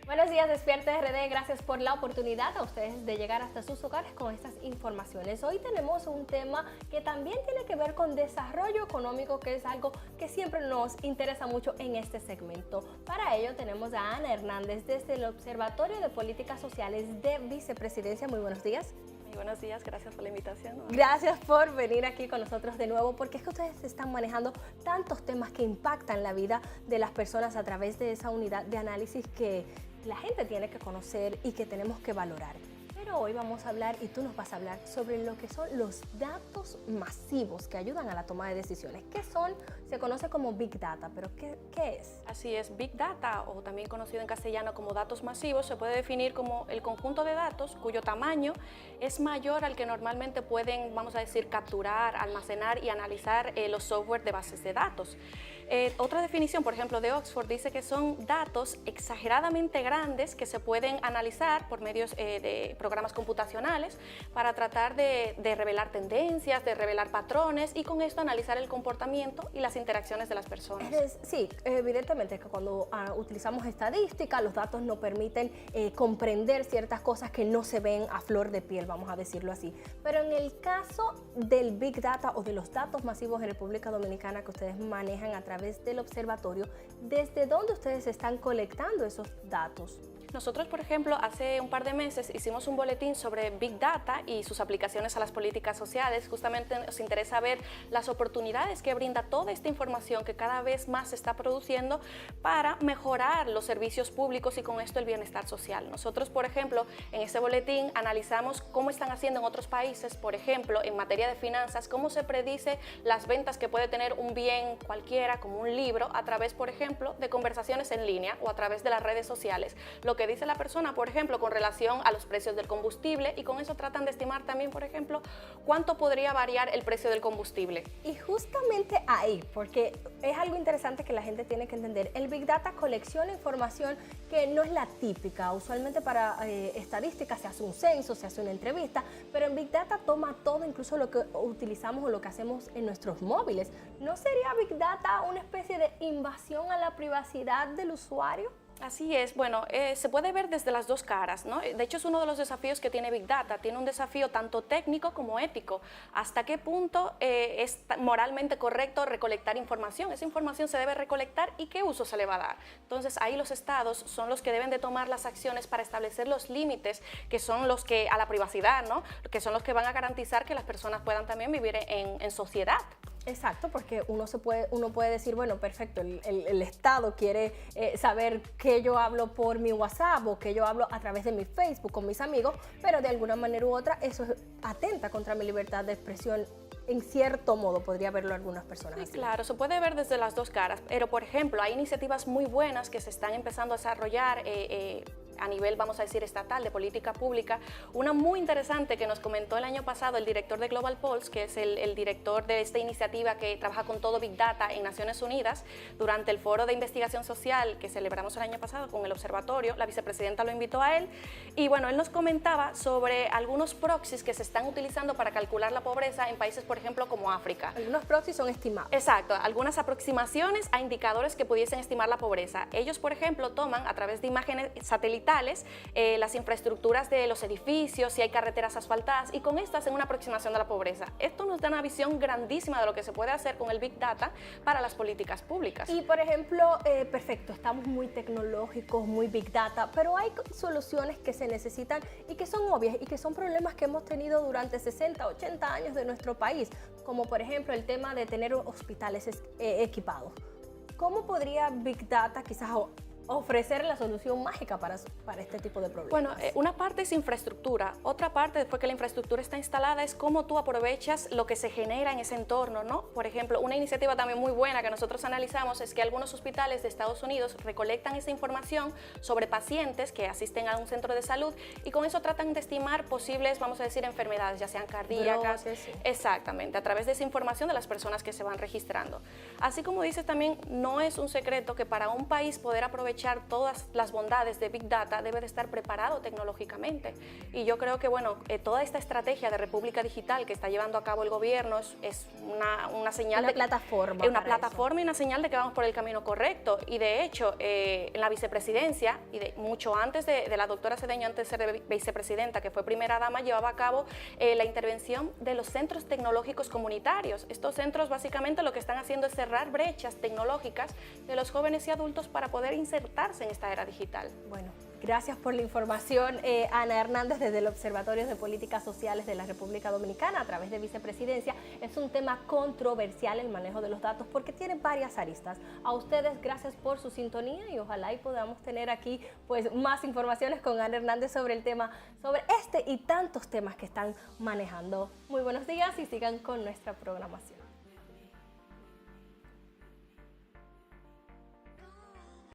Buenos días, Despierta RD. Gracias por la oportunidad a ustedes de llegar hasta sus hogares con estas informaciones. Hoy tenemos un tema que también tiene que ver con desarrollo económico, que es algo que siempre nos interesa mucho en este segmento. Para ello tenemos a Ana Hernández desde el Observatorio de Políticas Sociales de Vicepresidencia. Muy buenos días. Muy buenos días, gracias por la invitación. Gracias por venir aquí con nosotros de nuevo, porque es que ustedes están manejando tantos temas que impactan la vida de las personas a través de esa unidad de análisis que la gente tiene que conocer y que tenemos que valorar. Pero hoy vamos a hablar, y tú nos vas a hablar, sobre lo que son los datos masivos que ayudan a la toma de decisiones. ¿Qué son? Se conoce como Big Data, pero ¿qué es? Así es, Big Data, o también conocido en castellano como datos masivos, se puede definir como el conjunto de datos cuyo tamaño es mayor al que normalmente pueden, vamos a decir, capturar, almacenar y analizar los software de bases de datos. Otra definición, por ejemplo, de Oxford dice que son datos exageradamente grandes que se pueden analizar por medios de programas computacionales para tratar de revelar tendencias, de revelar patrones y con esto analizar el comportamiento y las interacciones de las personas. Sí, evidentemente que cuando utilizamos estadística, los datos nos permiten comprender ciertas cosas que no se ven a flor de piel, vamos a decirlo así. Pero en el caso del Big Data o de los datos masivos en República Dominicana que ustedes manejan a través del observatorio, ¿desde dónde ustedes están colectando esos datos? Nosotros, por ejemplo, hace un par de meses hicimos un boletín sobre Big Data y sus aplicaciones a las políticas sociales. Justamente nos interesa ver las oportunidades que brinda toda esta información que cada vez más se está produciendo para mejorar los servicios públicos y con esto el bienestar social. Nosotros, por ejemplo, en este boletín analizamos cómo están haciendo en otros países, por ejemplo, en materia de finanzas, cómo se predice las ventas que puede tener un bien cualquiera, como un libro, a través, por ejemplo, de conversaciones en línea o a través de las redes sociales. Lo que dice la persona, por ejemplo, con relación a los precios del combustible, y con eso tratan de estimar también, por ejemplo, cuánto podría variar el precio del combustible. Y justamente ahí, porque es algo interesante que la gente tiene que entender, el Big Data colecciona información que no es la típica. Usualmente para estadística se hace un censo, se hace una entrevista, pero en Big Data toma todo, incluso lo que utilizamos o lo que hacemos en nuestros móviles. ¿No sería Big Data una especie de invasión a la privacidad del usuario? Así es, bueno, se puede ver desde las dos caras, ¿no? De hecho, es uno de los desafíos que tiene Big Data, tiene un desafío tanto técnico como ético. ¿Hasta qué punto es moralmente correcto recolectar información? Esa información se debe recolectar y qué uso se le va a dar. Entonces, ahí los estados son los que deben de tomar las acciones para establecer los límites que son los que, a la privacidad, ¿no? Que son los que van a garantizar que las personas puedan también vivir en sociedad. Exacto, porque uno puede decir, bueno, perfecto, el Estado quiere saber que yo hablo por mi WhatsApp o que yo hablo a través de mi Facebook con mis amigos, pero de alguna manera u otra eso atenta contra mi libertad de expresión. En cierto modo, podría verlo algunas personas así. Claro, se puede ver desde las dos caras, pero por ejemplo, hay iniciativas muy buenas que se están empezando a desarrollar a nivel, vamos a decir, estatal, de política pública. Una muy interesante que nos comentó el año pasado el director de Global Pulse, que es el director de esta iniciativa que trabaja con todo Big Data en Naciones Unidas, durante el foro de investigación social que celebramos el año pasado con el observatorio. La vicepresidenta lo invitó a él y bueno, él nos comentaba sobre algunos proxies que se están utilizando para calcular la pobreza en países, por ejemplo, como África. Algunos proxies son estimados. Exacto, algunas aproximaciones a indicadores que pudiesen estimar la pobreza. Ellos, por ejemplo, toman a través de imágenes satelitales las infraestructuras de los edificios, si hay carreteras asfaltadas, y con esto hacen una aproximación de la pobreza. Esto nos da una visión grandísima de lo que se puede hacer con el Big Data para las políticas públicas. Y por ejemplo, perfecto, estamos muy tecnológicos, muy Big Data, pero hay soluciones que se necesitan y que son obvias y que son problemas que hemos tenido durante 60, 80 años de nuestro país, como por ejemplo el tema de tener hospitales equipados. ¿Cómo podría Big Data quizás ofrecer la solución mágica para este tipo de problemas? Bueno, una parte es infraestructura, otra parte, después que la infraestructura está instalada, es cómo tú aprovechas lo que se genera en ese entorno, ¿no? Por ejemplo, una iniciativa también muy buena que nosotros analizamos es que algunos hospitales de Estados Unidos recolectan esa información sobre pacientes que asisten a un centro de salud y con eso tratan de estimar posibles, vamos a decir, enfermedades, ya sean cardíacas. Sí. Exactamente, a través de esa información de las personas que se van registrando. Así como dices también, no es un secreto que para un país poder aprovechar aprovechar todas las bondades de Big Data debe de estar preparado tecnológicamente. Y yo creo que, bueno, toda esta estrategia de República Digital que está llevando a cabo el gobierno es una señal una plataforma. Una plataforma y una señal de que vamos por el camino correcto. Y de hecho, en la vicepresidencia, y mucho antes de la doctora Cedeño, antes de ser vicepresidenta, que fue primera dama, llevaba a cabo la intervención de los centros tecnológicos comunitarios. Estos centros básicamente lo que están haciendo es cerrar brechas tecnológicas de los jóvenes y adultos para poder insertarse en esta era digital. Bueno, gracias por la información, Ana Hernández, desde el Observatorio de Políticas Sociales de la República Dominicana, a través de Vicepresidencia. Es un tema controversial el manejo de los datos porque tiene varias aristas. A ustedes, gracias por su sintonía y ojalá y podamos tener aquí pues más informaciones con Ana Hernández sobre el tema, sobre este y tantos temas que están manejando. Muy buenos días y sigan con nuestra programación.